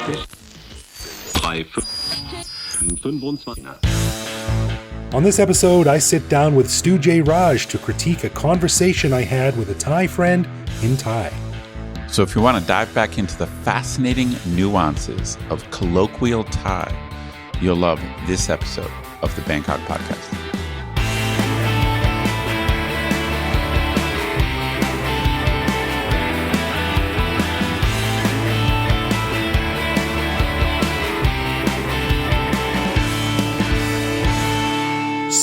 On this episode, I sit down with Stu Jay Raj to critique a conversation I had with a Thai friend in Thai. So if you want to dive back into the fascinating nuances of colloquial Thai, you'll love this episode of the Bangkok Podcast.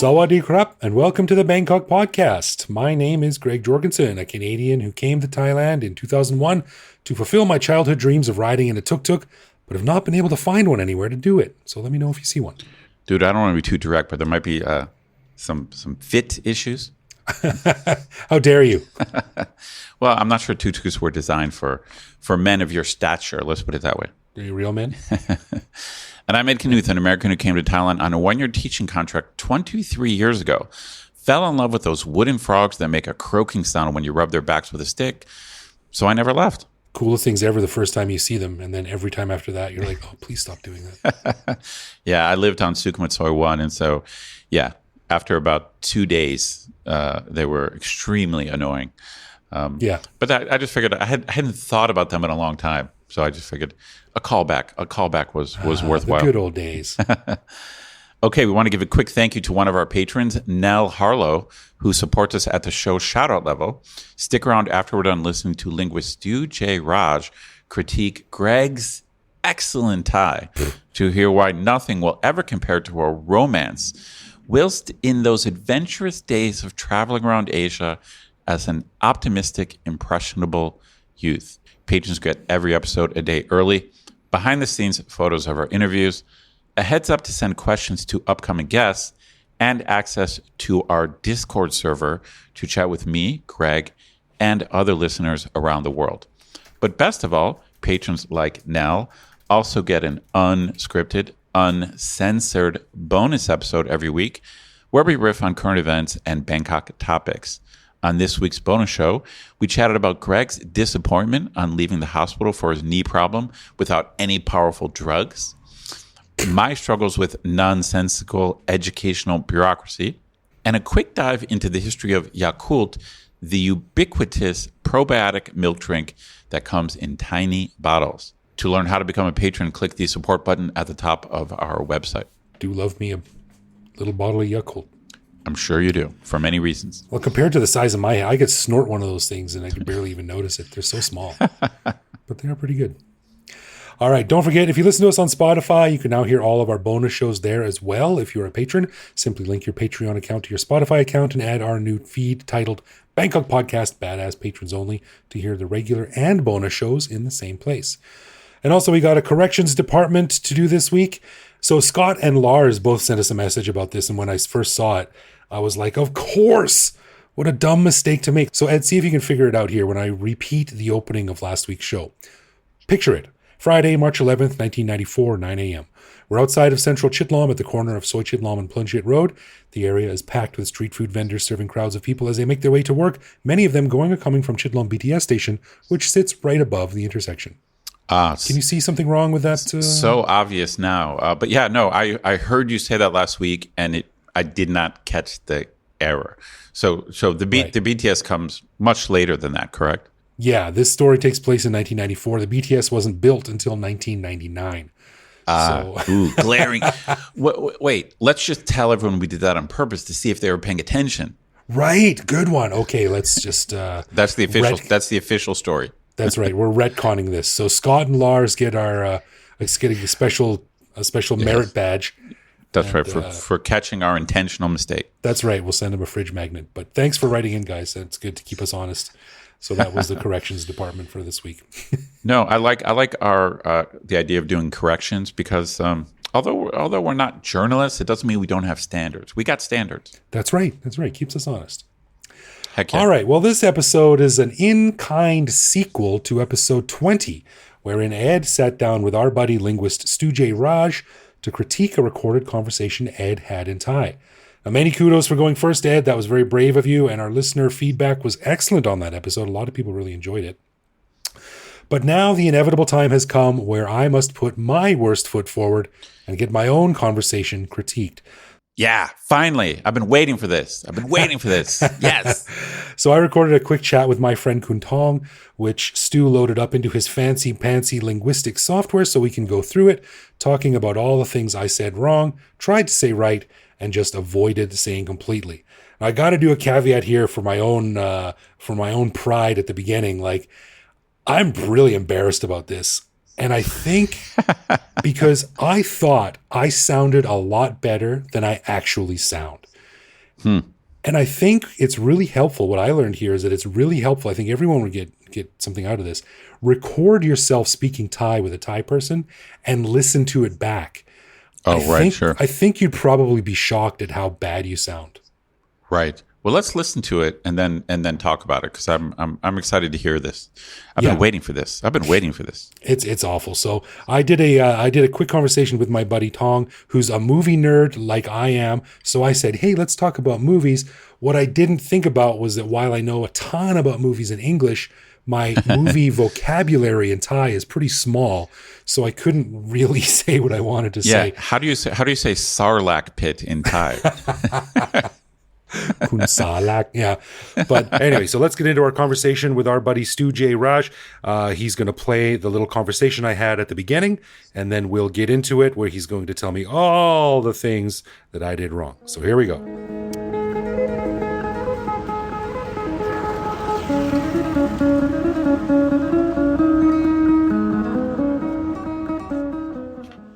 Sawadee krap, and welcome to the Bangkok Podcast. My name is Greg Jorgensen, a Canadian who came to Thailand in 2001 to fulfill my childhood dreams of riding in a tuk-tuk, but have not been able to find one anywhere to do it. So let me know if you see one. Dude, I don't want to be too direct, but there might be some fit issues. How dare you? Well, I'm not sure tuk-tuks were designed for men of your stature. Let's put it that way. Are you real men? And I met Knuth, an American who came to Thailand on a one-year teaching contract 23 years ago. Fell in love with those wooden frogs that make a croaking sound when you rub their backs with a stick. So I never left. Coolest things ever the first time you see them. And then every time after that, you're like, oh, please stop doing that. Yeah, I lived on Sukhumvit Soi 1. And so, yeah, after about 2 days, they were extremely annoying. But I just figured I hadn't thought about them in a long time. So I just figured a callback was worthwhile. The good old days. Okay, we want to give a quick thank you to one of our patrons, Nell Harlow, who supports us at the show shoutout level. Stick around after we're done listening to Linguist Stu Jay Raj critique Greg's excellent Thai to hear why nothing will ever compare to a romance whilst in those adventurous days of traveling around Asia as an optimistic, impressionable youth. Patrons get every episode a day early, behind-the-scenes photos of our interviews, a heads up to send questions to upcoming guests, and access to our Discord server to chat with me, Greg, and other listeners around the world. But best of all, patrons like Nell also get an unscripted, uncensored bonus episode every week where we riff on current events and Bangkok topics. On this week's bonus show, we chatted about Greg's disappointment on leaving the hospital for his knee problem without any powerful drugs, my struggles with nonsensical educational bureaucracy, and a quick dive into the history of Yakult, the ubiquitous probiotic milk drink that comes in tiny bottles. To learn how to become a patron, click the support button at the top of our website. Do love me a little bottle of Yakult. I'm sure you do, for many reasons. Well, compared to the size of my head, I could snort one of those things and I could barely even notice it. They're so small, but they are pretty good. All right, don't forget, if you listen to us on Spotify, you can now hear all of our bonus shows there as well. If you're a patron, simply link your Patreon account to your Spotify account and add our new feed titled Bangkok Podcast Badass Patrons Only to hear the regular and bonus shows in the same place. And also, we got a corrections department to do this week. So Scott and Lars both sent us a message about this, and when I first saw it, I was like, of course! What a dumb mistake to make. So Ed, see if you can figure it out here when I repeat the opening of last week's show. Picture it. Friday, March 11th, 1994, 9 a.m. We're outside of central Chitlom at the corner of Soi Chitlom and Plunjit Road. The area is packed with street food vendors serving crowds of people as they make their way to work, many of them going or coming from Chitlom BTS station, which sits right above the intersection. Can you see something wrong with that? So obvious now. But yeah, no, I heard you say that last week, and I did not catch the error. So the BTS comes much later than that, correct? Yeah, this story takes place in 1994. The BTS wasn't built until 1999. Glaring. Wait, let's just tell everyone we did that on purpose to see if they were paying attention. Right, good one. Okay, let's just... That's the official story. That's right. We're retconning this. So Scott and Lars get getting a special merit badge. That's right, for catching our intentional mistake. That's right. We'll send them a fridge magnet. But thanks for writing in, guys. That's good to keep us honest. So that was the corrections department for this week. No, I like our the idea of doing corrections because although we're not journalists, it doesn't mean we don't have standards. We got standards. That's right. Keeps us honest. Heck yeah. All right. Well, this episode is an in-kind sequel to episode 20, wherein Ed sat down with our buddy linguist Stu Jay Raj to critique a recorded conversation Ed had in Thai. Now, many kudos for going first, Ed. That was very brave of you, and our listener feedback was excellent on that episode. A lot of people really enjoyed it. But now the inevitable time has come where I must put my worst foot forward and get my own conversation critiqued. Yeah, finally. I've been waiting for this. Yes. So I recorded a quick chat with my friend Tong, which Stu loaded up into his fancy pantsy linguistic software so we can go through it, talking about all the things I said wrong, tried to say right, and just avoided saying completely. Now, I got to do a caveat here for my own pride at the beginning. Like, I'm really embarrassed about this. And I think because I thought I sounded a lot better than I actually sound. And I think it's really helpful. What I learned here is that it's really helpful. I think everyone would get something out of this. Record yourself speaking Thai with a Thai person and listen to it back. Sure. I think you'd probably be shocked at how bad you sound. Right. Well, let's listen to it and then talk about it because I'm excited to hear this. I've been waiting for this. It's awful. So I did a quick conversation with my buddy Tong, who's a movie nerd like I am. So I said, hey, let's talk about movies. What I didn't think about was that while I know a ton about movies in English, my movie vocabulary in Thai is pretty small. So I couldn't really say what I wanted to say. How do you say Sarlacc pit in Thai? Kun Salak, yeah. But anyway, so let's get into our conversation with our buddy Stu Jay Raj. He's going to play the little conversation I had at the beginning, and then we'll get into it where he's going to tell me all the things that I did wrong. So here we go.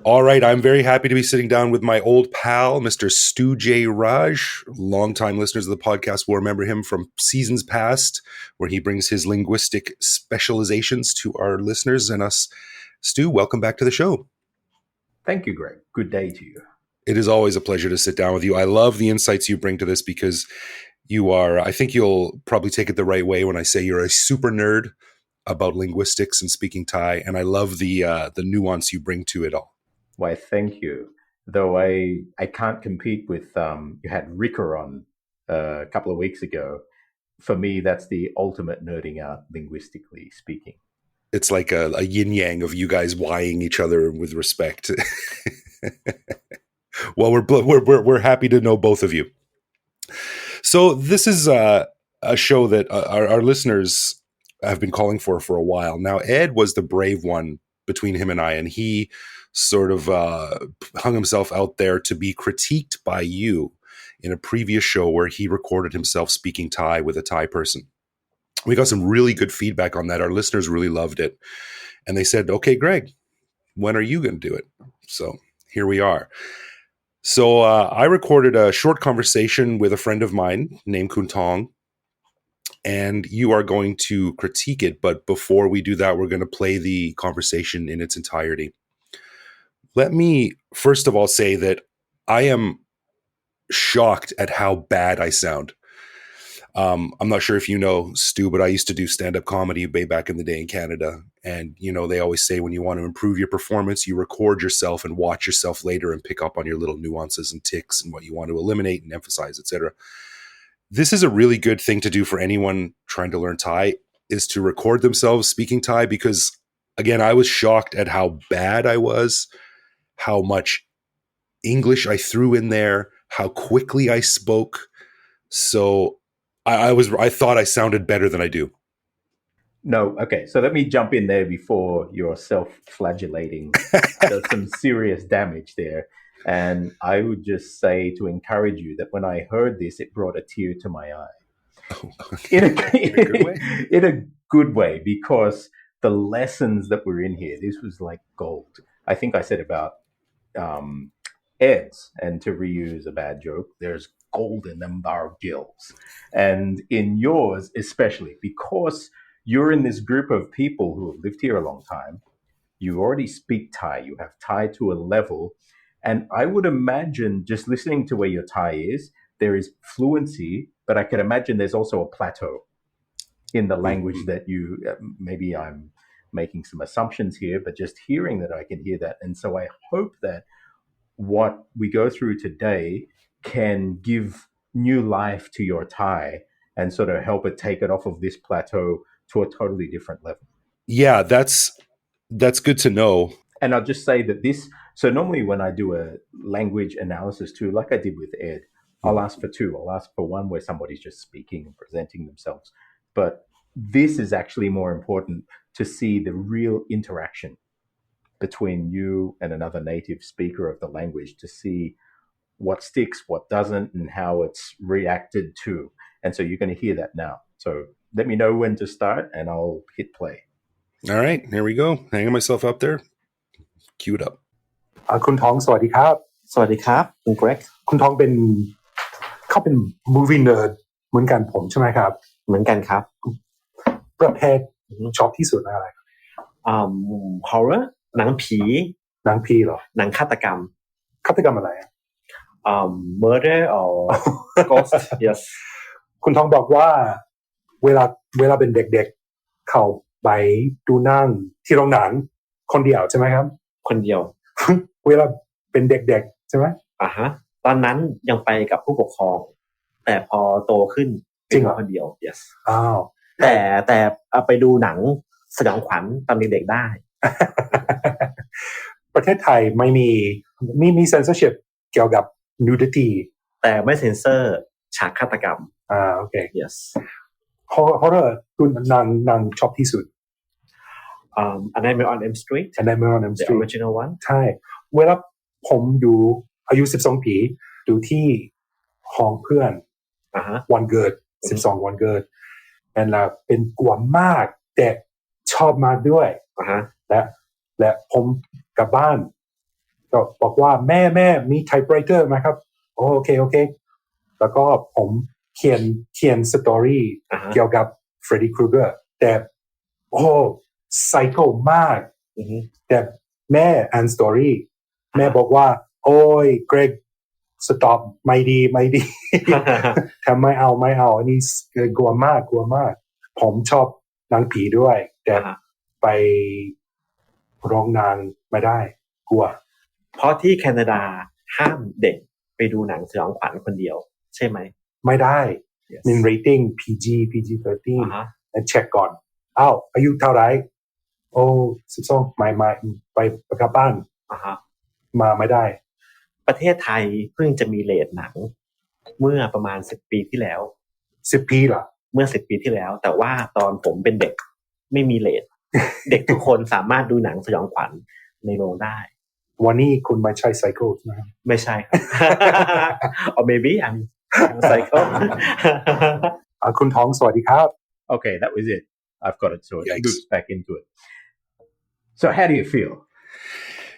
All right, I'm very happy to be sitting down with my old pal, Mr. Stu Jay Raj. Longtime listeners of the podcast will remember him from seasons past, where he brings his linguistic specializations to our listeners and us. Stu, welcome back to the show. Thank you, Greg. Good day to you. It is always a pleasure to sit down with you. I love the insights you bring to this because you are, I think you'll probably take it the right way when I say you're a super nerd about linguistics and speaking Thai, and I love the nuance you bring to it all. Why, thank you. Though I can't compete with, you had Ricker on a couple of weeks ago. For me, that's the ultimate nerding out, linguistically speaking. It's like a yin-yang of you guys wying each other with respect. Well, we're happy to know both of you. So this is a show that our listeners have been calling for a while. Now, Ed was the brave one between him and I, and he sort of hung himself out there to be critiqued by you in a previous show where he recorded himself speaking Thai with a Thai person. We got some really good feedback on that. Our listeners really loved it. And they said, okay, Greg, when are you going to do it? So here we are. So I recorded a short conversation with a friend of mine named Tong, and you are going to critique it. But before we do that, we're going to play the conversation in its entirety. Let me first of all say that I am shocked at how bad I sound. I'm not sure if you know, Stu, but I used to do stand-up comedy way back in the day in Canada. And, you know, they always say when you want to improve your performance, you record yourself and watch yourself later and pick up on your little nuances and tics and what you want to eliminate and emphasize, etc. This is a really good thing to do for anyone trying to learn Thai, is to record themselves speaking Thai, because, again, I was shocked at how bad I was, how much English I threw in there, how quickly I spoke. So I thought I sounded better than I do. No, okay. So let me jump in there before you're self-flagellating. Does some serious damage there. And I would just say to encourage you that when I heard this, it brought a tear to my eye. In a good way? In a good way, because the lessons that were in here, this was like gold. I think I said about Ed's, and to reuse a bad joke, there's gold in them bar gills. And in yours, especially, because you're in this group of people who have lived here a long time, you already speak Thai, you have Thai to a level. And I would imagine, just listening to where your Thai is, there is fluency, but I could imagine there's also a plateau in the language that you, maybe I'm making some assumptions here, but just hearing that, I can hear that. And so I hope that what we go through today can give new life to your Thai and sort of help it take it off of this plateau to a totally different level. Yeah, that's good to know. And I'll just say that so normally when I do a language analysis too, like I did with Ed, I'll ask for two. I'll ask for one where somebody's just speaking and presenting themselves. But this is actually more important to see the real interaction between you and another native speaker of the language to see what sticks, what doesn't, and how it's reacted to. And so you're going to hear that now. So let me know when to start and I'll hit play. All right, here we go. Hanging myself up there. Cue it up. คุณท้องสวัสดีครับ สวัสดีครับคุณเกรก คุณท้องเขาเป็น movie nerd เหมือนกันผมใช่ไหมครับ เหมือนกันครับ ประเภทชอบที่สุดอะไร horror หนังผี หนังผีเหรอ หนังฆาตกรรม ฆาตกรรมอะไร murder or ghost yes คุณท้องบอกว่าเวลาเป็นเด็กๆเขาไปดูหนังที่โรงหนังคนเดียวใช่ไหมครับ คนเดียว เวลาเป็นเด็กๆใช่ไหม ฮะตอนนั้นยังไปกับผู้ปกครองแต่พอโตขึ้น จริงเหรอ คนเดียว yes อ้าว แต่ไปดูหนังสยองขวัญตอนเด็กๆได้ ประเทศไทยไม่มี censorship เกี่ยวกับ nudity แต่ไม่เซ็นเซอร์ฉากฆาตกรรม โอเค yes horror คุณหนังชอบที่สุด A Nightmare on Elm Street A Nightmare on Elm the Street original one ใช่เวลาผมดูอายุ12 ปีดูที่ห้องเพื่อนวันเกิด12วันเกิดแล้วเป็นกลัวมากแต่ชอบมากด้วยและผมกลับบ้านก็บอกว่าแม่มี typewriter ไหมครับโอเคแล้วก็ผมเขียนสตอรี่เกี่ยวกับ Freddy Krueger แต่ไซโคมากแต่แม่อ่านสตอรี่แม่บอกว่าโอ้ยเกรกสต็อปไม่ดี ทำไม่เอาอันนี้กลัวมากผมชอบหนังผีด้วยแต่ไปโรงหนังไม่ได้กลัวเพราะที่แคนาดาห้ามเด็กไปดูหนังสยองขวัญคนเดียวใช่ไหมไม่ได้มี rating PG-13 แล้วเช็คก่อนอายุเท่าไหร่12ไม่ไปกลับบ้านมาไม่ได้ประเทศไทยเพิ่งจะมีเรทหนังเมื่อประมาณ10ปีที่แล้ว10ปีเหรอเมื่อ10ปีที่แล้วแต่ว่าตอนผมเป็นเด็กไม่มีเรท เด็กทุกคนสามารถดูหนังสยองขวัญในโรงได้วันนี้คุณไม่ใช่ไซโคใช่ไหมไม่ใช่ or maybe I'm psycho คุณท้องสวัสดีครับ Okay, that was it. I've got it sorted. Loops back into it. So how do you feel?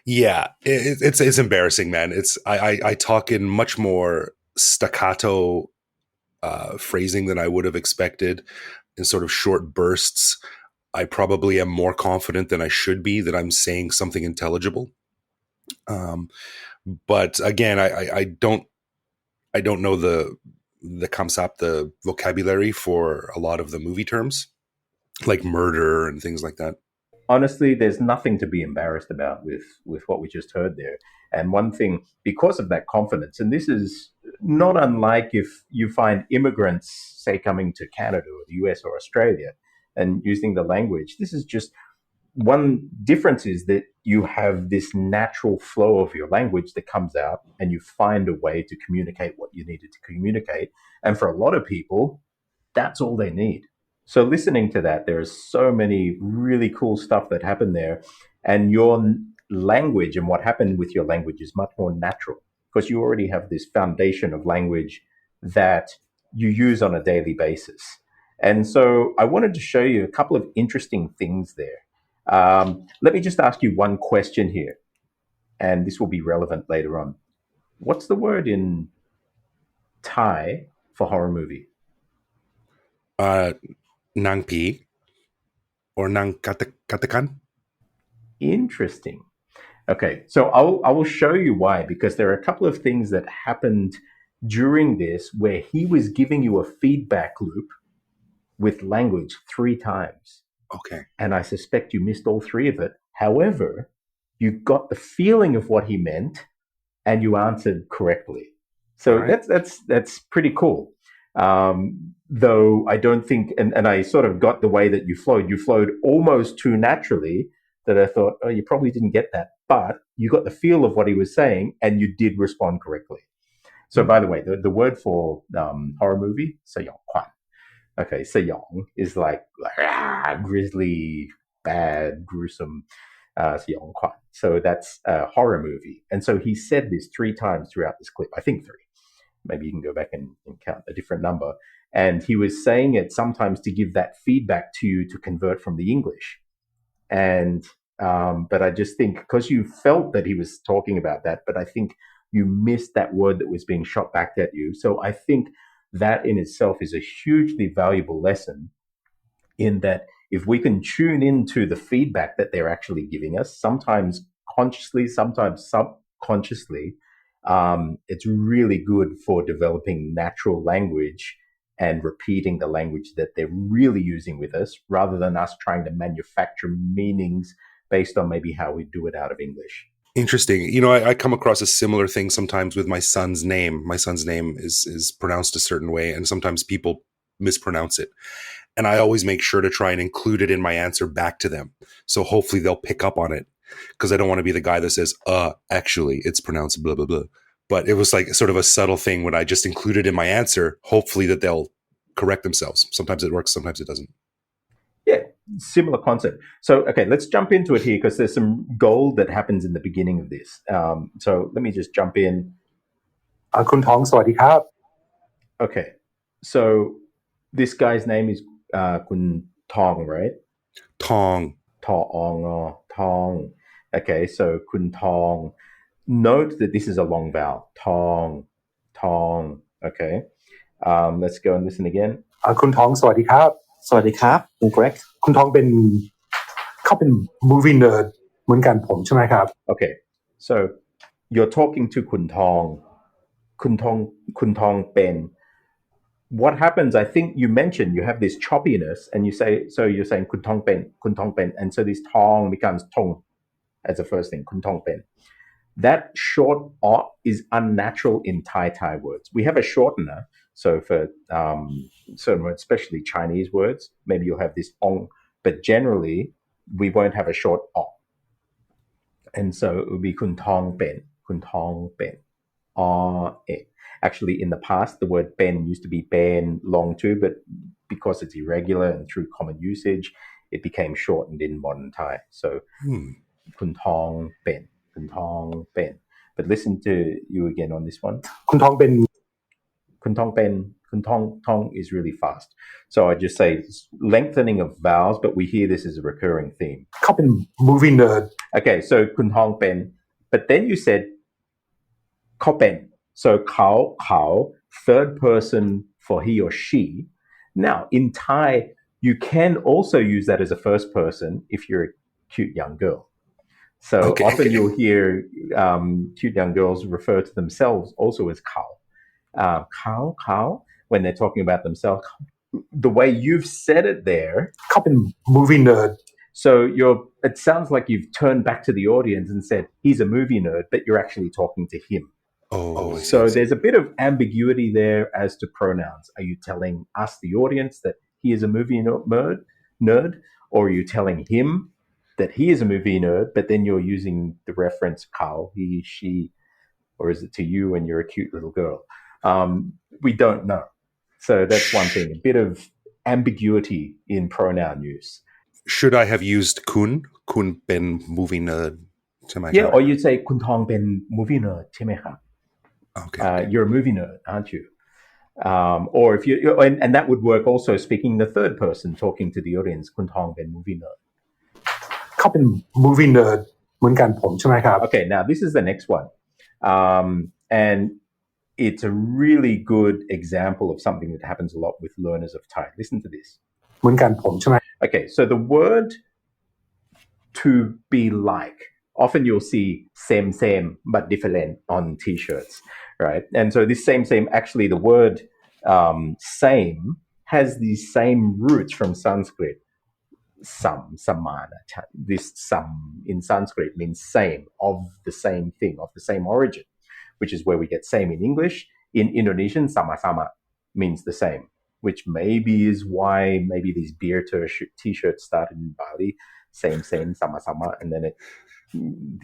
Yeah, it's embarrassing, man. I talk in much more staccato phrasing than I would have expected in sort of short bursts. I probably am more confident than I should be that I'm saying something intelligible. But again, I don't know the kamsap, the vocabulary for a lot of the movie terms, like murder and things like that. Honestly, there's nothing to be embarrassed about with what we just heard there. And one thing, because of that confidence, and this is not unlike if you find immigrants, say, coming to Canada or the US or Australia and using the language, this is just one difference is that you have this natural flow of your language that comes out and you find a way to communicate what you needed to communicate. And for a lot of people, that's all they need. So listening to that, there is so many really cool stuff that happened there. And your language and what happened with your language is much more natural because you already have this foundation of language that you use on a daily basis. And so I wanted to show you a couple of interesting things there. Let me just ask you one question here, and this will be relevant later on. What's the word in Thai for horror movie? Nang pi or nang katakan. Interesting. Okay, so I will show you why, because there are a couple of things that happened during this where he was giving you a feedback loop with language 3 times. Okay. And I suspect you missed all 3 of it. However, you got the feeling of what he meant and you answered correctly. So right. That's pretty cool. Though I don't think, and I sort of got the way that you flowed almost too naturally that I thought, oh, you probably didn't get that, but you got the feel of what he was saying and you did respond correctly. So, by the way, the word for horror movie, สยองขวัญ. Okay, สยอง is like grisly, bad, gruesome, สยองขวัญ. So that's a horror movie. And so he said this 3 times throughout this clip. I think 3. Maybe you can go back and count a different number. And he was saying it sometimes to give that feedback to you to convert from the English. And but I just think because you felt that he was talking about that, but I think you missed that word that was being shot back at you. So I think that in itself is a hugely valuable lesson in that if we can tune into the feedback that they're actually giving us, sometimes consciously, sometimes subconsciously, it's really good for developing natural language and repeating the language that they're really using with us rather than us trying to manufacture meanings based on maybe how we do it out of English. Interesting. You know, I come across a similar thing sometimes with my son's name. My son's name is pronounced a certain way, and sometimes people mispronounce it. And I always make sure to try and include it in my answer back to them. So hopefully they'll pick up on it, because I don't want to be the guy that says, actually, it's pronounced blah, blah, blah. But it was like sort of a subtle thing when I just included in my answer, hopefully that they'll correct themselves. Sometimes it works, sometimes it doesn't. Yeah, similar concept. So, okay, let's jump into it here because there's some gold that happens in the beginning of this. So let me just jump in. คุณท้องสวัสดีครับ Okay, so this guy's name is Kun Tong, right? Tong. Tong. Okay, so Kun Tong. Note that this is a long vowel. Tong. Okay. Let's go and listen again. คุณท้องสวัสดีครับ สวัสดีครับ incorrect คุณท้องเขาเป็น movie nerd เหมือนกันผมใช่ไหมครับ Okay, so you're talking to Kun Tong. Kun Tong Ben. What happens, I think you mentioned you have this choppiness and you say, so you're saying Kun Tong Ben, and so this Tong becomes Tong as the first thing, Kun Tong Ben. That short is unnatural in Thai words. We have a shortener, so for certain words, especially Chinese words, maybe you'll have this ong, but generally we won't have a short o. And so it would be Kun Tong Ben. Actually, in the past, the word ben used to be ben long too, but because it's irregular and through common usage, it became shortened in modern Thai. So Kun Tong Ben. But listen to you again on this one. คุณท้องเป็น Kun Tong is really fast. So I just say lengthening of vowels, but we hear this as a recurring theme. เขาเป็น movie nerd. Okay, so Kun Tong Ben. But then you said Ko Ben. So Kao, third person for he or she. Now, in Thai, you can also use that as a first person if you're a cute young girl. So often you'll hear cute young girls refer to themselves also as Kao. Kao, when they're talking about themselves. The way you've said it there. เขาเป็น movie nerd. So it sounds like you've turned back to the audience and said, he's a movie nerd, but you're actually talking to him. So there's a bit of ambiguity there as to pronouns. Are you telling us, the audience, that he is a movie nerd? Or are you telling him that he is a movie nerd, but then you're using the reference Kao, he, she, or is it to you and you're a cute little girl? We don't know. So that's one thing, a bit of ambiguity in pronoun use. Should I have used kun ben movie nerd? Yeah, or you'd say Kun Tong Ben movie nerd, ใช่ไหมครับ? Okay. You're a movie nerd, aren't you? Or if you, and that would work also speaking the third person, talking to the audience, Kun Tong Ben movie nerd. เขาเป็น movie nerd เหมือนกันผมใช่ไหมครับ Okay, now this is the next one. And it's a really good example of something that happens a lot with learners of Thai. Listen to this. เหมือนกันผมใช่ไหม Okay, so the word to be like, often you'll see same but different on t-shirts, right? And so this same, actually the word same has these same roots from Sanskrit. Samana. This sam in Sanskrit means same, of the same thing, of the same origin, which is where we get same in English. In Indonesian, sama-sama means the same, which maybe is why maybe these beer t-shirts started in Bali, same, sama, and then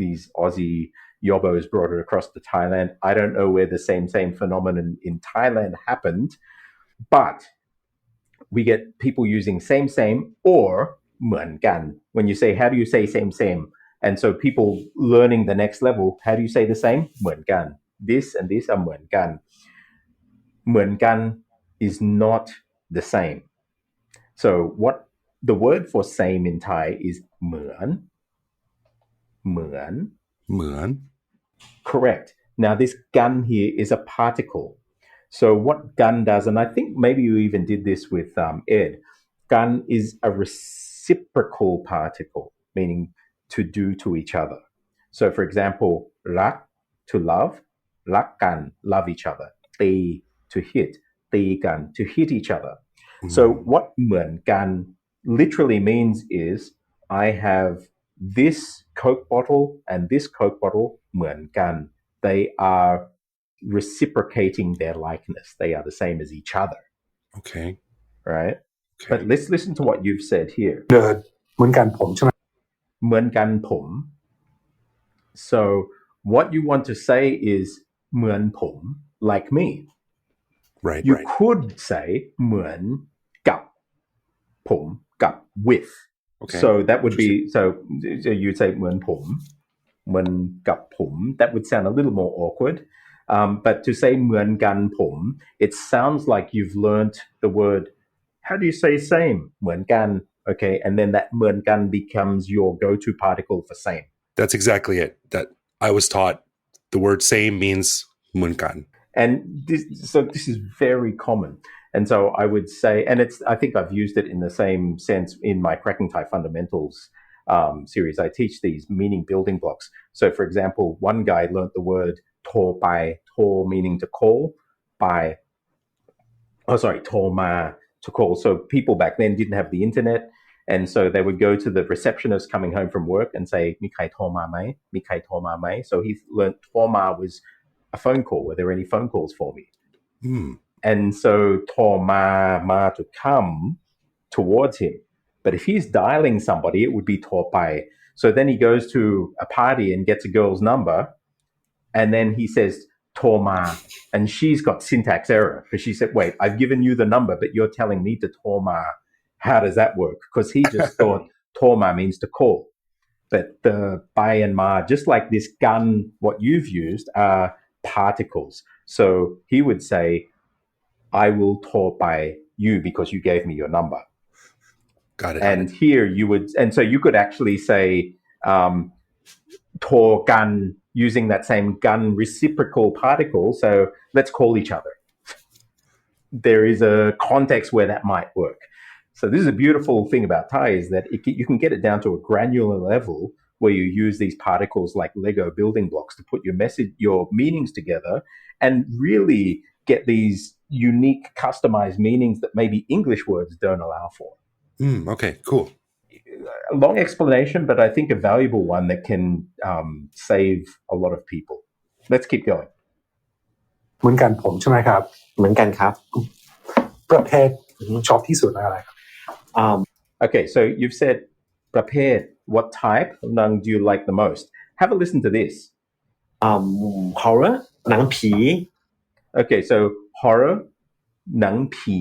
these Aussie yobbos brought it across to Thailand. I don't know where the same phenomenon in Thailand happened, but we get people using same or เหมือนกัน when you say how do you say same, and so people learning the next level, how do you say the same เหมือนกัน this and this are เหมือนกัน เหมือนกัน is not the same. So what the word for same in Thai is เหมือน เหมือน correct. Now this gun here is a particle. So what gun does, and I think maybe you even did this with Ed, gun is a reciprocal particle, meaning to do to each other. So for example, รัก to love, รักกัน love each other, ตี to hit, ตีกัน to hit each other. So what เหมือนกัน literally means is I have this Coke bottle and this Coke bottle เหมือนกัน they are reciprocating their likeness. They are the same as each other. Okay. Right? Okay. But let's listen to what you've said here. เดินเหมือนกันผมใช่ไหม เหมือนกันผม So what you want to say is เหมือนผม like me. Right. You right. could say เหมือนกับ ผม กับ with. Okay. So that would be, so you'd say เหมือนผม เหมือนกับผม that would sound a little more awkward. But to say เหมือนกันผม it sounds like you've learned the word, how do you say same? เหมือนกัน okay, and then that เหมือนกัน becomes your go-to particle for same. That's exactly it. That I was taught the word same means เหมือนกัน And this is very common. And so I would say, and I think I've used it in the same sense in my Cracking Thai Fundamentals series. I teach these meaning building blocks. So for example, one guy learned the word โทรไป โทร meaning to call, by,โทรมา to call. So people back then didn't have the internet. And so they would go to the receptionist coming home from work and say, มีใครโทรมาไหม มีใครโทรมาไหม So he learned โทรมา was a phone call. Were there any phone calls for me? And so โทรมา ma to come towards him. But if he's dialing somebody, it would be โทรไป. So then he goes to a party and gets a girl's number. And then he says โทรมา and she's got syntax error because she said, wait, I've given you the number, but you're telling me to โทรมา. How does that work? Because he just thought โทรมา means to call. But the ไป and ma, just like this gun, what you've used, are particles. So he would say, I will โทรไป you because you gave me your number. Got it. And here you would, and so you could actually say โทรกัน using that same gun reciprocal particle. So let's call each other. There is a context where that might work. So this is a beautiful thing about Thai is that you can get it down to a granular level where you use these particles like Lego building blocks to put your meanings together and really get these unique customized meanings that maybe English words don't allow for. Okay, cool. A long explanation, but I think a valuable one that can save a lot of people. Let's keep going. เหมือนกันผมใช่ไหมครับ เหมือนกันครับ ประเภทชอบที่สุดอะไรครับ Okay, so you've said ประเภท what type of Nang do you like the most? Have a listen to this. horror หนังผี Okay, so horror, หนังผี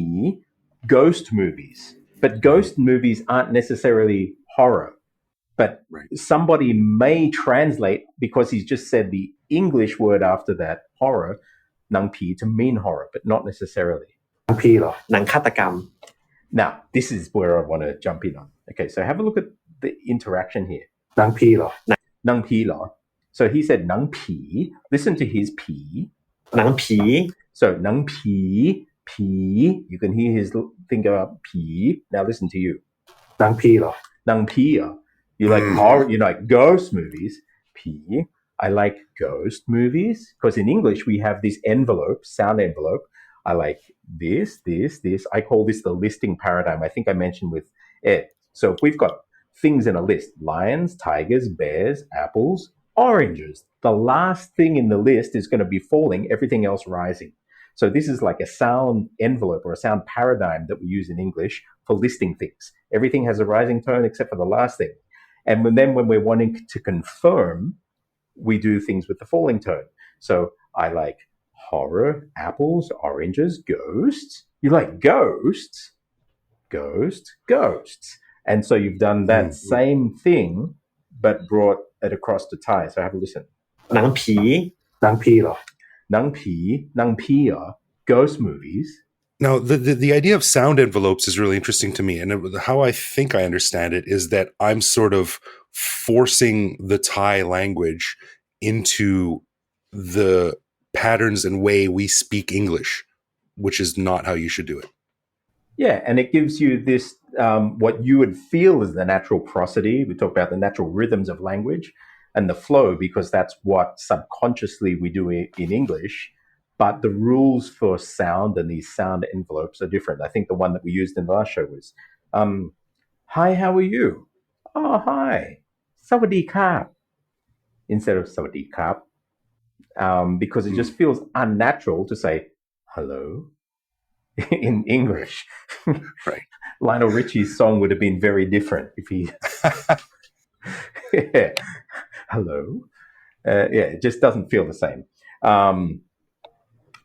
ghost movies. But ghost movies aren't necessarily horror. But somebody may translate, because he's just said the English word after that, horror, หนังผี to mean horror, but not necessarily. หนังผีเหรอ หนังฆาตกรรม Now, this is where I want to jump in on. Okay, so have a look at the interaction here. หนังผีเหรอ หนังผี เหรอ So he said หนังผี Listen to his ผี หนังผี So หนังผี ผี You can hear his think about ผี Now listen to you. หนังผีเหรอ หนังผี เหรอ You like horror, you like ghost movies. ผี I like ghost movies. Because in English we have this envelope, sound envelope. I like this. I call this the listing paradigm. I think I mentioned with Ed. So if we've got things in a list, lions, tigers, bears, apples, oranges. The last thing in the list is going to be falling, everything else rising. So this is like a sound envelope or a sound paradigm that we use in English for listing things. Everything has a rising tone except for the last thing. And then when we're wanting to confirm, we do things with the falling tone. So I like horror, apples, oranges, ghosts. You like ghosts? Ghost, ghosts. And so you've done that same thing, but brought it across to Thai. So have a listen. หนังผี หนังผีเหรอ Nang Pi are ghost movies. Now, the idea of sound envelopes is really interesting to me. And how I think I understand it is that I'm sort of forcing the Thai language into the patterns and way we speak English, which is not how you should do it. Yeah, and it gives you this, what you would feel is the natural prosody. We talk about the natural rhythms of language and the flow, because that's what subconsciously we do in English. But the rules for sound and these sound envelopes are different. I think the one that we used in the last show was, hi, how are you? Oh, hi. Sawadee krap. Instead of sawadee krap. Because it just feels unnatural to say hello in English. Right. Lionel Richie's song would have been very different if he... yeah. Hello. Yeah, it just doesn't feel the same.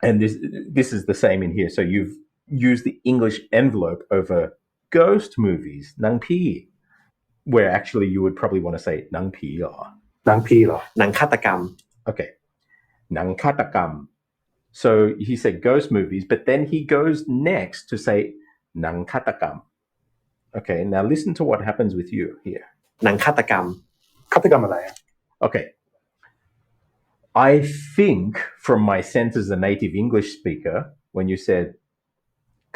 And this is the same in here. So you've used the English envelope over ghost movies, Nang Pi, where actually you would probably want to say Nang Pi. หนังผีเหรอ หนังฆาตกรรม Okay. Nang Katakam. So he said ghost movies, but then he goes next to say Nang Katakam. Okay, now listen to what happens with you here. หนังฆาตกรรม ฆาตกรรมอะไรอะ Okay. I think from my sense as a native English speaker, when you said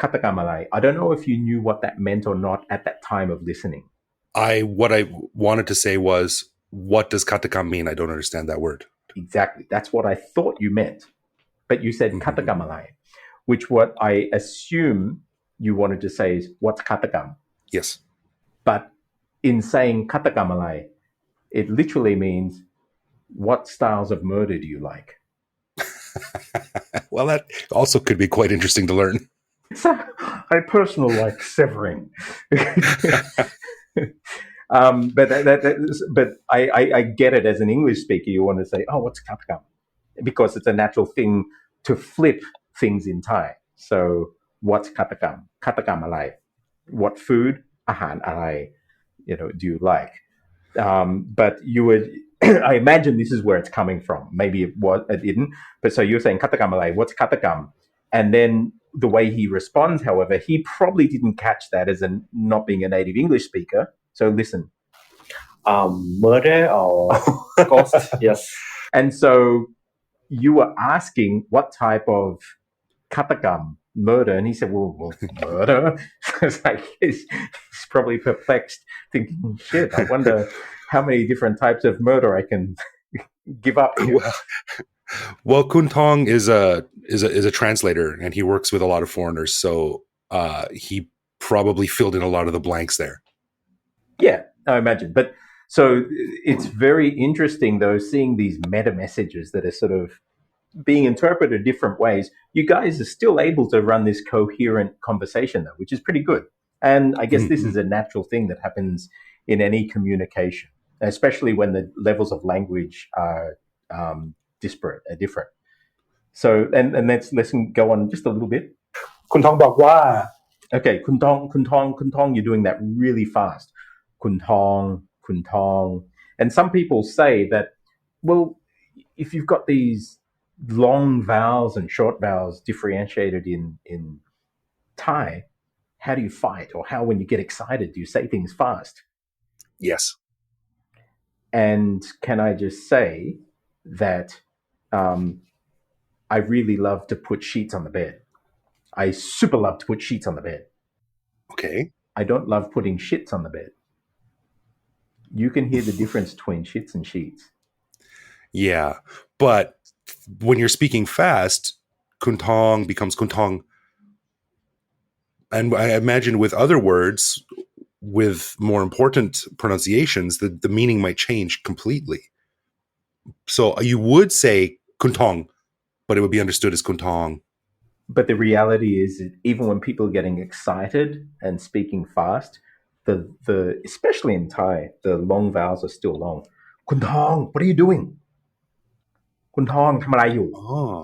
Katakamalai, I don't know if you knew what that meant or not at that time of listening. What I wanted to say was, what does katakam mean? I don't understand that word. Exactly. That's what I thought you meant. But you said Katakamalai, which what I assume you wanted to say is, what's Katakam? Yes. But in saying Katakamalai, it literally means, what styles of murder do you like? Well, that also could be quite interesting to learn. So I personally like severing. But I get it as an English speaker. You want to say, oh, what's katakam? Because it's a natural thing to flip things in Thai. So what's katakam? Katakam alai. What food? Ahan alai. Do you like? But you would, I imagine this is where it's coming from. Maybe it didn't. But so you're saying katakam alai. What's katakam? And then the way he responds, however, he probably didn't catch that as not being a native English speaker. So listen. Murder or ghost? Yes. And so you were asking what type of katakam, murder, and he said, well murder? It's like he's probably perplexed, thinking, shit, I wonder how many different types of murder I can give up here. Well, Kun Tong is a translator, and he works with a lot of foreigners, so he probably filled in a lot of the blanks there. Yeah, I imagine. But so it's very interesting, though, seeing these meta messages that are sort of being interpreted different ways. You guys are still able to run this coherent conversation, though, which is pretty good. And I guess this is a natural thing that happens in any communication, especially when the levels of language are disparate, are different. So, and let's go on just a little bit. คุณทองบอกว่า Okay, Kuntong, you're doing that really fast. Kuntong. And some people say that, well, if you've got these long vowels and short vowels differentiated in Thai, how do you fight? Or how, when you get excited, do you say things fast? Yes. And can I just say that I really love to put sheets on the bed. I super love to put sheets on the bed. Okay. I don't love putting shits on the bed. You can hear the difference between shits and sheets. Yeah, but when you're speaking fast, Kuntong becomes Kuntong. And I imagine with other words, with more important pronunciations, the meaning might change completely. So you would say Kuntong, but it would be understood as Kuntong. But the reality is that even when people are getting excited and speaking fast, the especially in Thai, the long vowels are still long. คุณทอง what are you doing? คุณทองทำอะไรอยู่ Oh,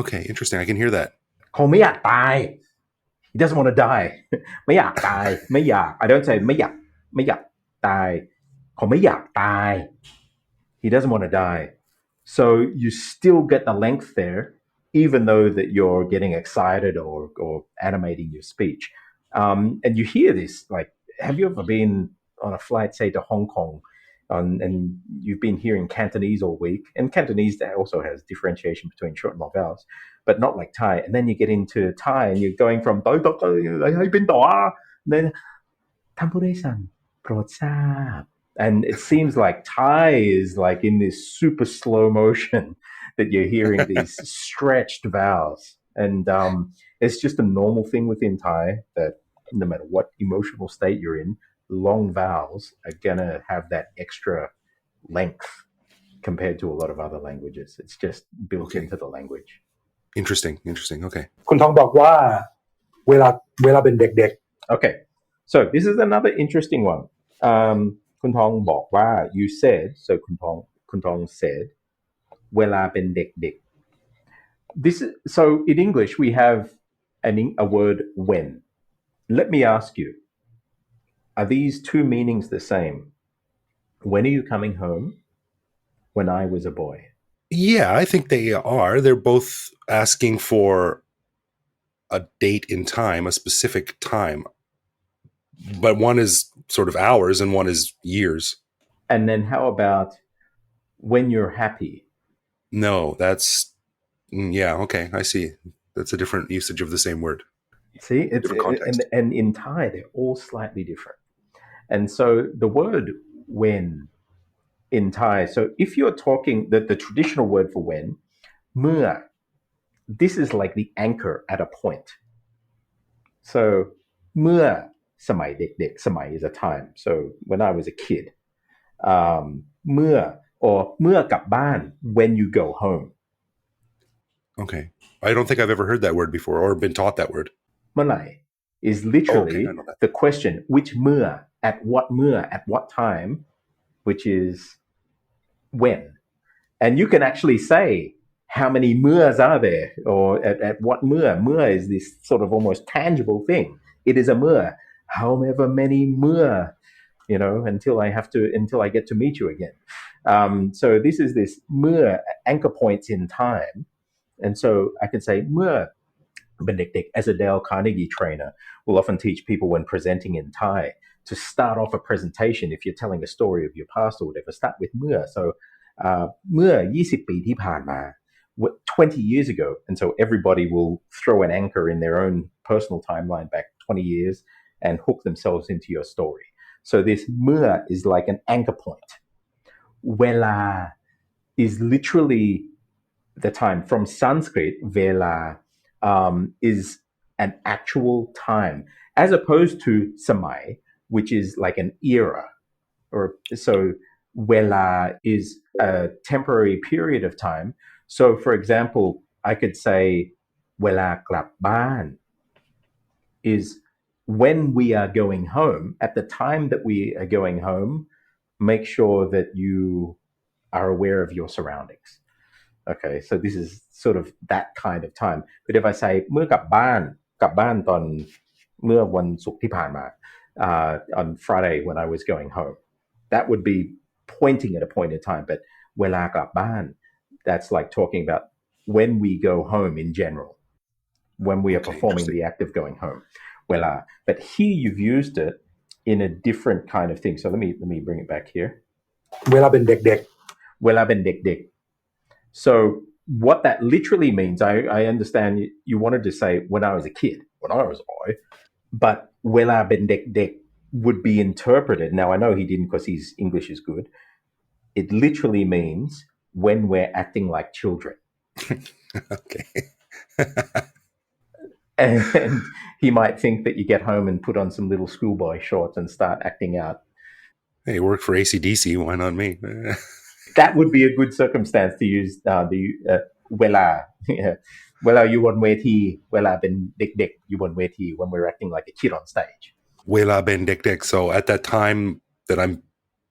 okay, interesting. I can hear that. คงไม่อยากตาย he doesn't want to die ไม่อยากตาย ไม่อยาก I don't say ไม่อยาก ไม่อยากตาย คงไม่อยากตาย he doesn't want to die. So you still get the length there, even though that you're getting excited or animating your speech. And you hear this, like, have you ever been on a flight, say, to Hong Kong, and you've been hearing Cantonese all week? And Cantonese that also has differentiation between short and long vowels, but not like Thai. And then you get into Thai, and you're going from and then ท่านผู้โดยสารโปรดทราบ and it seems like Thai is like in this super slow motion that you're hearing these stretched vowels. And it's just a normal thing within Thai that no matter what emotional state you're in, long vowels are gonna have that extra length compared to a lot of other languages. It's just built into the language. Interesting. Okay. คุณทองบอกว่าเวลาเป็นเด็ก Okay, so this is another interesting one. คุณทองบอกว่า you said, so คุณทอง said เวลาเป็นเด็กๆ this is, so in English we have a word when. Let me ask you, are these two meanings the same? When are you coming home? When I was a boy. Yeah, I think they are. They're both asking for a date in time, a specific time. But one is sort of hours and one is years. And then how about when you're happy? No, that's yeah, okay, I see. That's a different usage of the same word. See, it's Different context. and in Thai they're all slightly different. And so the word when in Thai, so if you're talking the traditional word for when, เมื่อ this is like the anchor at a point. So เมื่อสมัยเด็กๆ สมัย is a time. So when I was a kid, เมื่อ or เมื่อกลับบ้าน when you go home. Okay. I don't think I've ever heard that word before or been taught that word. เมื่อไหร่ is literally I know that. the question, which เมื่อ at what time, which is when. And you can actually say how many เมื่อ are there, or at what เมื่อ เมื่อ is this sort of almost tangible thing. It is a เมื่อ however many เมื่อ until I get to meet you again. So this is this เมื่อ anchor points in time. And so I can say เมื่อ เป็นเด็กๆ as a Dale Carnegie trainer will often teach people when presenting in Thai to start off a presentation. If you're telling a story of your past or whatever, start with เมื่อ so เมื่อ 20 ปีที่ผ่านมา 20 years ago. And so everybody will throw an anchor in their own personal timeline back 20 years and hook themselves into your story. So this เมื่อ is like an anchor point. เวลา is literally the time. From Sanskrit, vela is an actual time, as opposed to samai, which is like an era. Or so vela is a temporary period of time. So, for example, I could say vela klap ban is when we are going home. At the time that we are going home, make sure that you are aware of your surroundings. Okay, so this is sort of that kind of time. But if I say เมื่อกลับบ้านตอนเมื่อวันศุกร์ที่ผ่านมา on Friday when I was going home, that would be pointing at a point in time. But เวลากลับบ้าน that's like talking about when we go home in general, when we are performing the act of going home. เวลา but here you've used it in a different kind of thing. So let me bring it back here. ๆ เวลาเป็นเด็ก เวลาเป็นเด็กๆ So what that literally means, I understand you wanted to say when I was a kid, when I was a boy, but เวลาเป็นเด็กๆ would be interpreted. Now I know he didn't because his English is good. It literally means when we're acting like children. Okay. And he might think that you get home and put on some little schoolboy shorts and start acting out. Hey, work for AC/DC. Why not me? That would be a good circumstance to use the เวลา เวลาอยู่บนเวทีเวลาเป็นเด็กๆอยู่บนเวที when we're acting like a kid on stage Wela ben dek dek. So at that time that I'm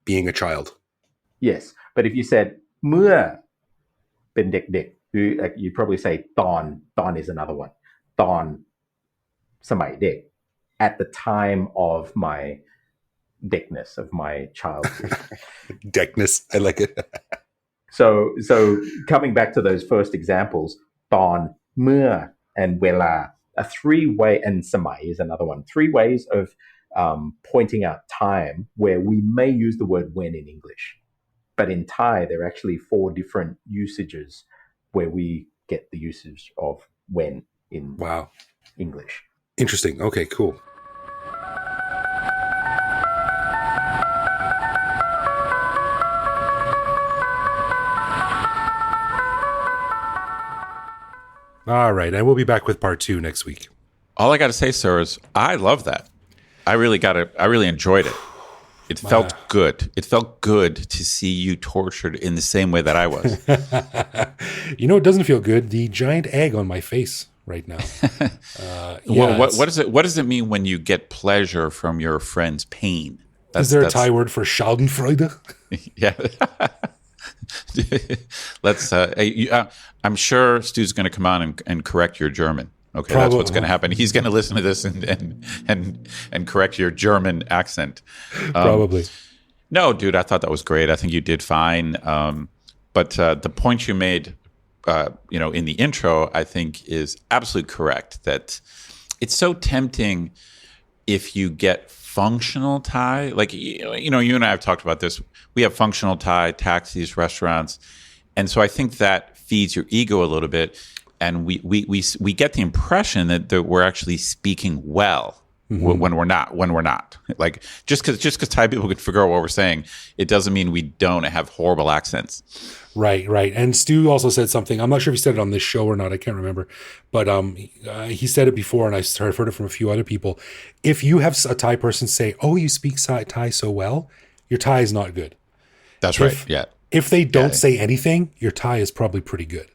being a child. yes but if you said เมื่อเป็นเด็กๆ you probably say ตอน is another one ตอนสมัยเด็ก at the time of my deckness of my childhood Deckness. I like it. so coming back to those first examples ตอนเมื่อ and เวลา a three-way and สมัย is another one 3 ways of pointing out time where we may use the word when in English but in Thai there are actually 4 different usages where we get the usage of when in Wow. English Interesting. Okay, cool. All right, and we'll be back with part 2 next week. All I got to say, sir, is I love that. I really enjoyed it. It felt good. It felt good to see you tortured in the same way that I was. You know, it doesn't feel good. The giant egg on my face right now. What does it mean when you get pleasure from your friend's pain? Is there a Thai word for Schadenfreude? Yeah. Let's. I'm sure Stu's going to come on and correct your German. Okay, that's what's going to happen. He's going to listen to this and correct your German accent. Probably. No, dude, I thought that was great. I think you did fine. But the point you made, in the intro, I think is absolutely correct. That it's so tempting if you get functional Thai. Like you and I have talked about this. We have functional Thai, taxis, restaurants, and so I think that feeds your ego a little bit. And we get the impression that we're actually speaking well when we're not. Like just because Thai people can figure out what we're saying, it doesn't mean we don't have horrible accents. Right. And Stu also said something. I'm not sure if he said it on this show or not. I can't remember. But he said it before, and I've heard it from a few other people. If you have a Thai person say, "Oh, you speak Thai so well," your Thai is not good. That's right. Yeah. If they don't say anything, your Thai is probably pretty good.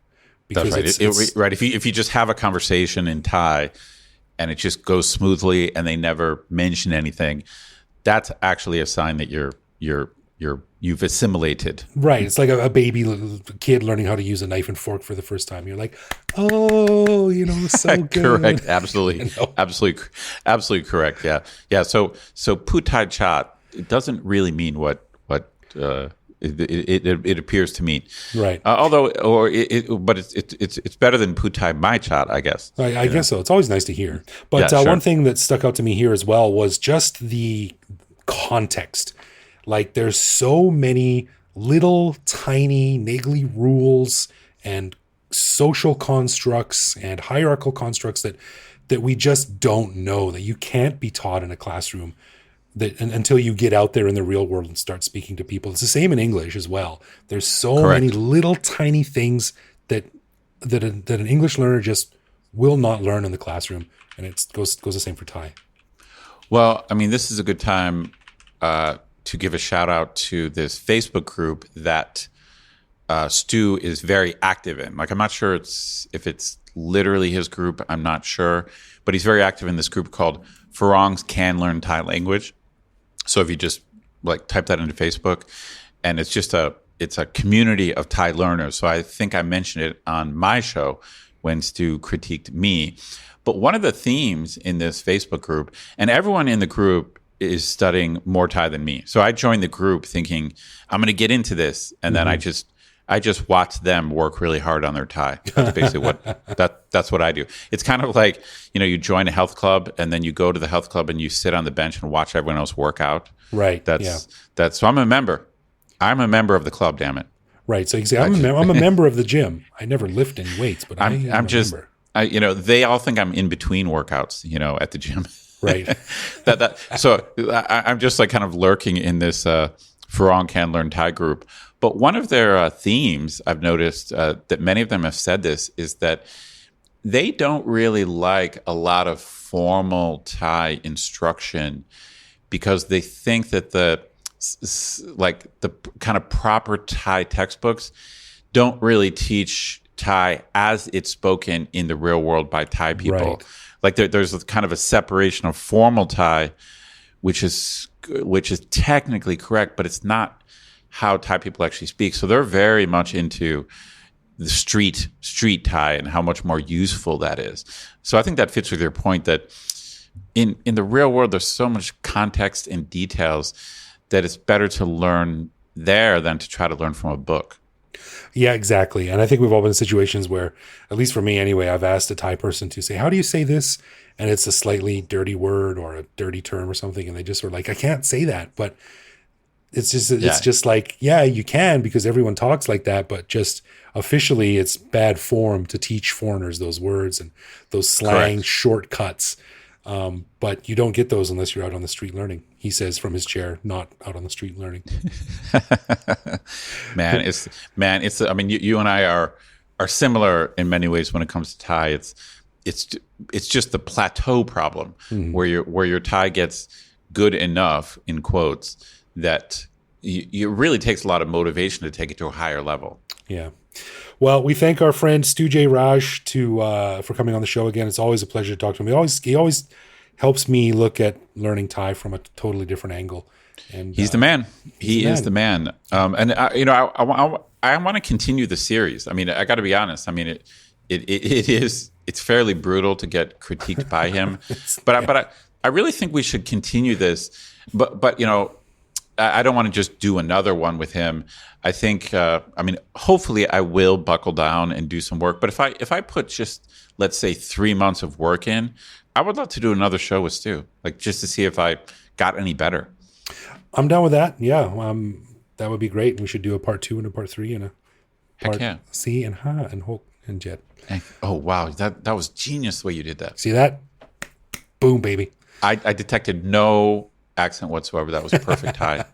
That's right. Right. If you just have a conversation in Thai and it just goes smoothly and they never mention anything, that's actually a sign that you've assimilated. Right. It's like a baby kid learning how to use a knife and fork for the first time. You're like, oh, so good. Correct. Absolutely. Absolutely correct. Yeah. Yeah. So Putai Chat, it doesn't really mean what it appears to mean, right? But it's better than Putai Mai Chat, I guess. I guess so. It's always nice to hear. But sure. One thing that stuck out to me here as well was just the context. Like there's so many little tiny niggly rules and social constructs and hierarchical constructs that we just don't know, that you can't be taught in a classroom. Until you get out there in the real world and start speaking to people. It's the same in English as well. There's so many little tiny things that an English learner just will not learn in the classroom, and it goes the same for Thai. Well, I mean, this is a good time to give a shout out to this Facebook group that Stu is very active in. Like, I'm not sure if it's literally his group. I'm not sure, but he's very active in this group called Farongs Can Learn Thai Language. So if you just type that into Facebook, and it's a community of Thai learners. So I think I mentioned it on my show when Stu critiqued me. But one of the themes in this Facebook group, and everyone in the group is studying more Thai than me. So I joined the group thinking I'm going to get into this, and then I just watch them work really hard on their Thai. That's basically that's what I do. It's kind of like, you join a health club and then you go to the health club and you sit on the bench and watch everyone else work out. Right. So I'm a member. I'm a member of the club, damn it. Right. So you say, I'm a member of the gym. I never lift any weights, but I'm just, they all think I'm in between workouts, at the gym. Right. So I'm just kind of lurking in this Farong Can Learn Thai group. But one of their themes, I've noticed that many of them have said this, is that they don't really like a lot of formal Thai instruction because they think that the kind of proper Thai textbooks don't really teach Thai as it's spoken in the real world by Thai people. Right. Like there's kind of a separation of formal Thai, which is technically correct, but it's not how Thai people actually speak. So they're very much into the street Thai and how much more useful that is. So I think that fits with your point that in the real world, there's so much context and details that it's better to learn there than to try to learn from a book. Yeah, exactly. And I think we've all been in situations where, at least for me anyway, I've asked a Thai person to say, how do you say this? And it's a slightly dirty word or a dirty term or something. And they just were like, I can't say that. But it's just like, yeah, you can because everyone talks like that. But just officially, it's bad form to teach foreigners those words and those slang shortcuts. But you don't get those unless you're out on the street learning. He says from his chair, not out on the street learning. It's. I mean, you and I are similar in many ways when it comes to Thai. It's just the plateau problem where your Thai gets good enough in quotes that it really takes a lot of motivation to take it to a higher level. Yeah. Well, we thank our friend Stu Jay Raj for coming on the show again. It's always a pleasure to talk to him. He always helps me look at learning Thai from a totally different angle. And he's the man. He is the man. And I want to continue the series. I mean, I got to be honest. I mean, it's fairly brutal to get critiqued by him, but I really think we should continue this. But I don't want to just do another one with him. I think, hopefully I will buckle down and do some work. But if I put just, let's say, 3 months of work in, I would love to do another show with Stu, like just to see if I got any better. I'm down with that. Yeah. That would be great. We should do a part 2 and a part 3 and a part C and Ha and Hook and Jet. Oh, wow. That was genius the way you did that. See that? Boom, baby. I detected no accent whatsoever. That was perfect Thai.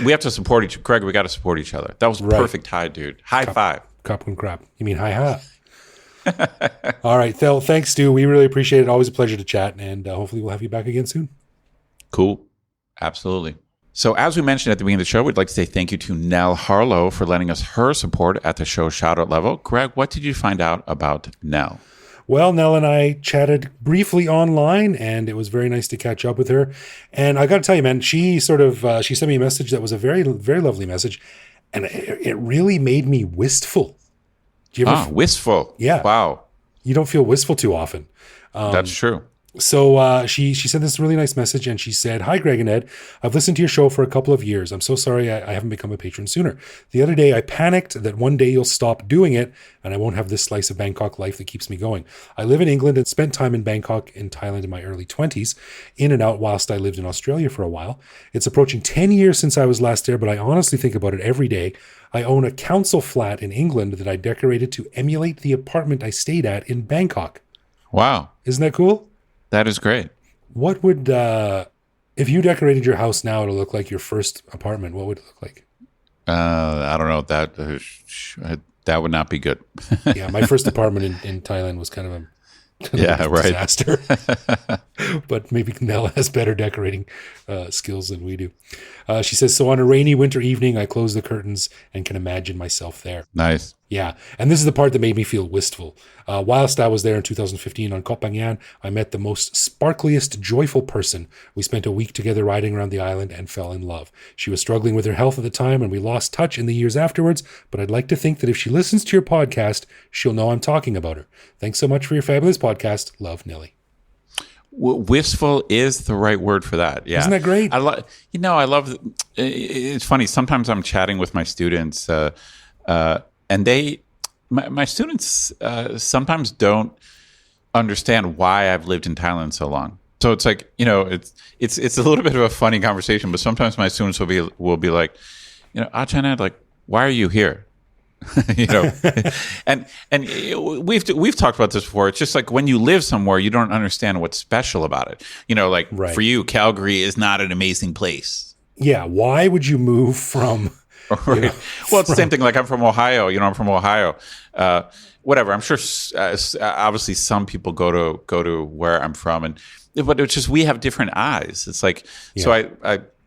We have to support Craig, we got to support each other. That was perfect Thai, dude. High five. Cup and crap. You mean hi ha. All right, Phil. Thanks, Stu. We really appreciate it. Always a pleasure to chat, and hopefully we'll have you back again soon. Cool. Absolutely. So as we mentioned at the beginning of the show, we'd like to say thank you to Nell Harlow for lending us her support at the show shoutout level. Greg, what did you find out about Nell? Well, Nell and I chatted briefly online, and it was very nice to catch up with her. And I got to tell you, man, she sent me a message that was a very, very lovely message, and it really made me wistful. Do you ever wistful? Yeah. Wow. You don't feel wistful too often. That's true. So she sent this really nice message, and she said, "Hi, Greg and Ed. I've listened to your show for a couple of years. I'm so sorry I haven't become a patron sooner. The other day, I panicked that one day you'll stop doing it, and I won't have this slice of Bangkok life that keeps me going. I live in England and spent time in Bangkok and Thailand in my early 20s, in and out whilst I lived in Australia for a while. It's approaching 10 years since I was last there, but I honestly think about it every day. I own a council flat in England that I decorated to emulate the apartment I stayed at in Bangkok." Wow. Isn't that cool? That is great. What would, if you decorated your house now to look like your first apartment, what would it look like? I don't know. That would not be good. Yeah, my first apartment in Thailand was kind of a disaster. But maybe Nell has better decorating skills than we do. She says, "So on a rainy winter evening, I close the curtains and can imagine myself there." Nice. Yeah. And this is the part that made me feel wistful. Whilst I was there in 2015 on Koh Phangan, I met the most sparkliest, joyful person. We spent a week together riding around the island and fell in love. She was struggling with her health at the time, and we lost touch in the years afterwards, but I'd like to think that if she listens to your podcast, she'll know I'm talking about her. Thanks so much for your fabulous podcast. Love, Nelly. Wistful is the right word for that. Yeah. Isn't that great? I love, it's funny. Sometimes I'm chatting with my students, and my students sometimes don't understand why I've lived in Thailand so long. So it's like, it's a little bit of a funny conversation, but sometimes my students will be like, Achanad, like, why are you here? and we've talked about this before. It's just like when you live somewhere, you don't understand what's special about it. For you, Calgary is not an amazing place. Yeah. Why would you move from? Well, it's the same thing. Like I'm from Ohio. I'm from Ohio. Whatever. I'm sure. Obviously, some people go to where I'm from, but it's just we have different eyes. It's like so.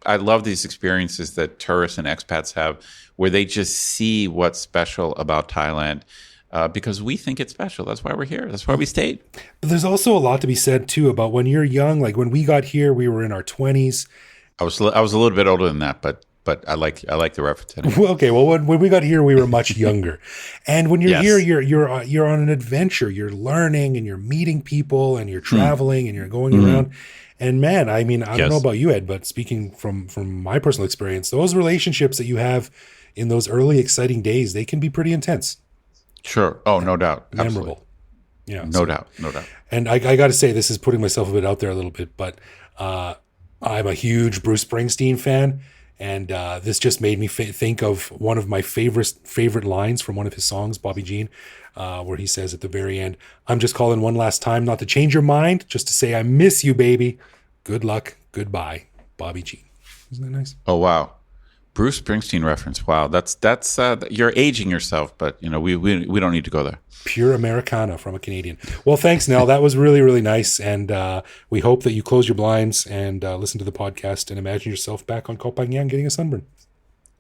I love these experiences that tourists and expats have, where they just see what's special about Thailand. because we think it's special. That's why we're here. That's why we stayed. But there's also a lot to be said too about when you're young. Like when we got here, we were in our 20s. I was a little bit older than that, but I like the reference. Anyway. Well, okay, well when we got here, we were much younger, and when you're Yes. here, you're on an adventure. You're learning and you're meeting people and you're traveling and you're going around. And man, I mean, I don't know about you, Ed, but speaking from my personal experience, those relationships that you have in those early exciting days, they can be pretty intense. Sure. Oh, no doubt. Memorable. Yeah. No doubt. And I got to say, this is putting myself a bit out there a little bit, but I'm a huge Bruce Springsteen fan. And this just made me think of one of my favorite lines from one of his songs, Bobby Jean, where he says at the very end, "I'm just calling one last time, not to change your mind, just to say I miss you, baby. Good luck. Goodbye, Bobby Jean." Isn't that nice? Oh, wow. Bruce Springsteen reference. Wow. That's you're aging yourself, but you know, we don't need to go there. Pure Americana from a Canadian. Well, thanks, Nell. That was really, really nice. And we hope that you close your blinds and listen to the podcast and imagine yourself back on Koh Phangan getting a sunburn.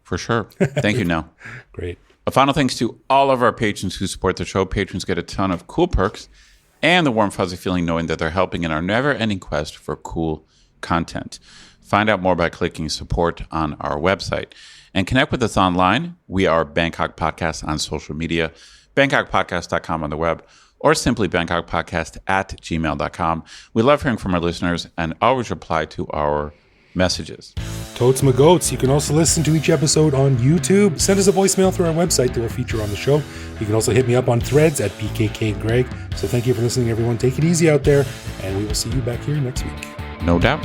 For sure. Thank you, Nell. Great. A final thanks to all of our patrons who support the show. Patrons get a ton of cool perks and the warm, fuzzy feeling knowing that they're helping in our never-ending quest for cool content. Find out more by clicking support on our website. And connect with us online. We are Bangkok Podcast on social media, bangkokpodcast.com on the web, or simply bangkokpodcast@gmail.com. We love hearing from our listeners and always reply to our messages. Totes my goats. You can also listen to each episode on YouTube. Send us a voicemail through our website through a feature on the show. You can also hit me up on Threads at BKKGreg. So thank you for listening, everyone. Take it easy out there, and we will see you back here next week. No doubt.